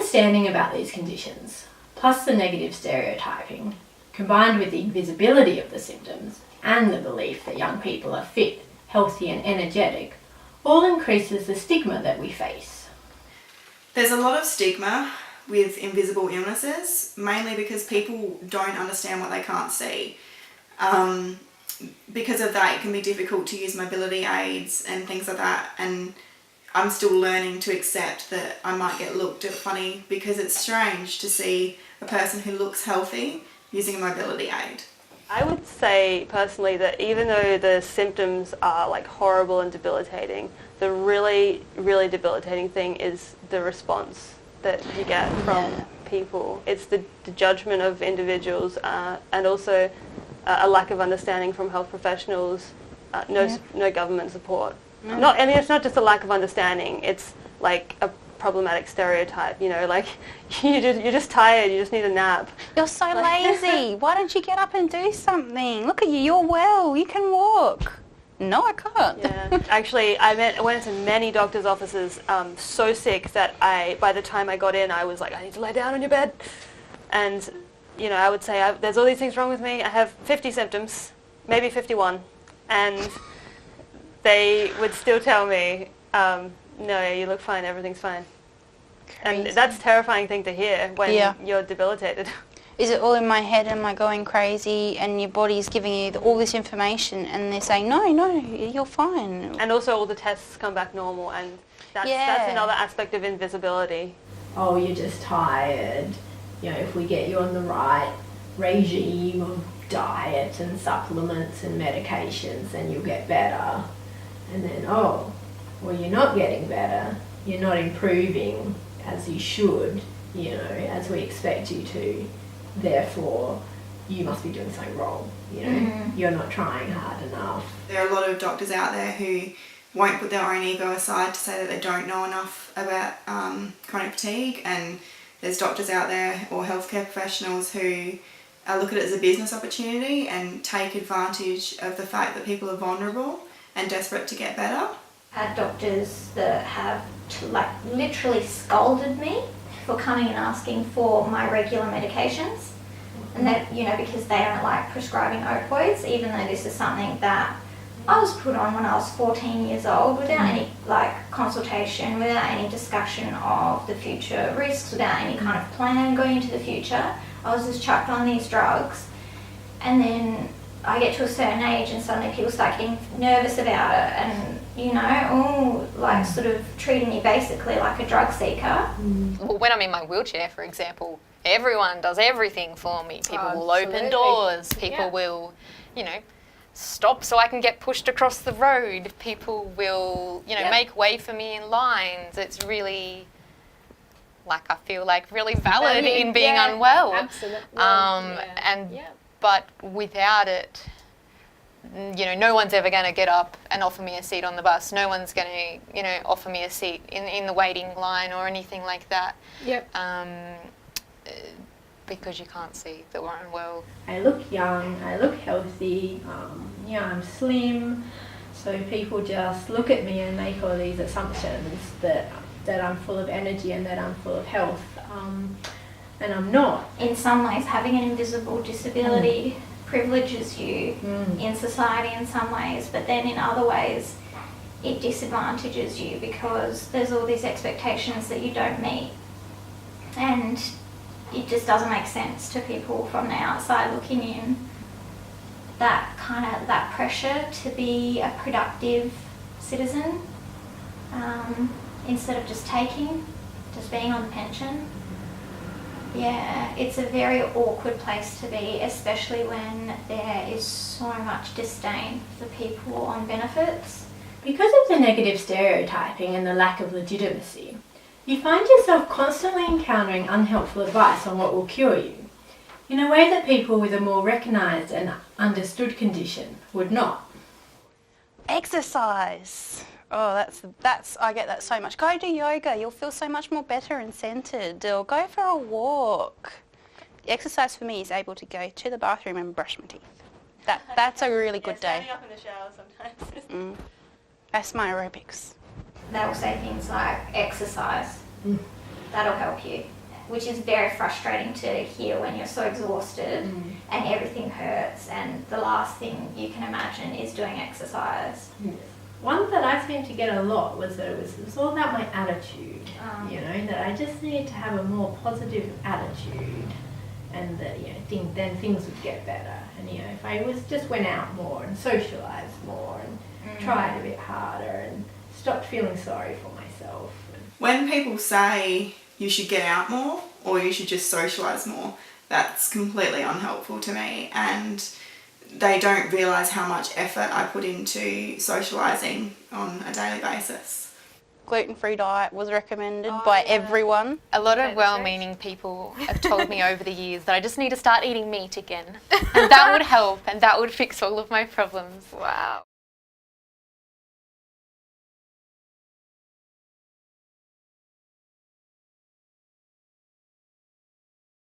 understanding about these conditions, plus the negative stereotyping, combined with the invisibility of the symptoms and the belief that young people are fit, healthy and energetic, all increases the stigma that we face. There's a lot of stigma with invisible illnesses, mainly because people don't understand what they can't see. Because of that, it can be difficult to use mobility aids and things like that, and I'm still learning to accept that I might get looked at funny because it's strange to see a person who looks healthy using a mobility aid. I would say personally that even though the symptoms are like horrible and debilitating, the really, really debilitating thing is the response that you get from people. It's the judgment of individuals and also a lack of understanding from health professionals, no government support. It's not just a lack of understanding, it's like a problematic stereotype, you know, like you're just tired, you just need a nap. You're so lazy. Why don't you get up and do something? Look at you, you're well, you can walk. No, I can't. Yeah. Actually, I went into many doctors' offices so sick that by the time I got in, I was like, I need to lie down on your bed. And, you know, I would say, there's all these things wrong with me. I have 50 symptoms, maybe 51. And they would still tell me, no, you look fine, everything's fine. Crazy. And that's a terrifying thing to hear when you're debilitated. Is it all in my head? Am I going crazy? And your body's giving you all this information and they're saying, no, you're fine. And also all the tests come back normal, and that's another aspect of invisibility. Oh, you're just tired. You know, if we get you on the right regime of diet and supplements and medications, then you'll get better. And then, oh, well, you're not getting better. You're not improving as you should, you know, as we expect you to. Therefore, you must be doing something wrong, you know, you're not trying hard enough. There are a lot of doctors out there who won't put their own ego aside to say that they don't know enough about chronic fatigue, and there's doctors out there or healthcare professionals who look at it as a business opportunity and take advantage of the fact that people are vulnerable and desperate to get better. I had doctors that have literally scolded me for coming and asking for my regular medications, and that, you know, because they don't like prescribing opioids, even though this is something that I was put on when I was 14 years old without any consultation, without any discussion of the future risks, without any kind of plan going into the future. I was just chucked on these drugs, and then I get to a certain age and suddenly people start getting nervous about it and, you know, sort of treating me basically like a drug seeker. Well, when I'm in my wheelchair, for example, everyone does everything for me. People will open doors, people will, you know, stop so I can get pushed across the road. People will, you know, make way for me in lines. It's really, I feel like really valid in being unwell. Absolutely. But without it, you know, no one's ever going to get up and offer me a seat on the bus. No one's going to, you know, offer me a seat in the waiting line or anything like that. Because you can't see that we're unwell. I look young, I look healthy, you know, I'm slim, so people just look at me and make all these assumptions that I'm full of energy and that I'm full of health, and I'm not. In some ways, having an invisible disability privileges you in society in some ways, but then in other ways it disadvantages you because there's all these expectations that you don't meet, and it just doesn't make sense to people from the outside looking in. That pressure to be a productive citizen instead of just being on the pension. Yeah, it's a very awkward place to be, especially when there is so much disdain for people on benefits. Because of the negative stereotyping and the lack of legitimacy, you find yourself constantly encountering unhelpful advice on what will cure you, in a way that people with a more recognised and understood condition would not. Exercise. Oh, that's I get that so much. Go do yoga, you'll feel so much more better and centred. Or go for a walk. The exercise for me is able to go to the bathroom and brush my teeth. That's a really good day. Standing up in the shower sometimes. That's my aerobics. They'll say things like exercise. That'll help you. which is very frustrating to hear when you're so exhausted and everything hurts, and the last thing you can imagine is doing exercise. One that I seemed to get a lot was that it was all about my attitude, you know, that I just needed to have a more positive attitude, and that, you know, then things would get better. And, you know, if I just went out more and socialised more and tried a bit harder and stopped feeling sorry for myself. When people say you should get out more or you should just socialise more, that's completely unhelpful to me, and they don't realise how much effort I put into socialising on a daily basis. Gluten-free diet was recommended by everyone. A lot of well-meaning people have told me over the years that I just need to start eating meat again, and that would help, and that would fix all of my problems. Wow.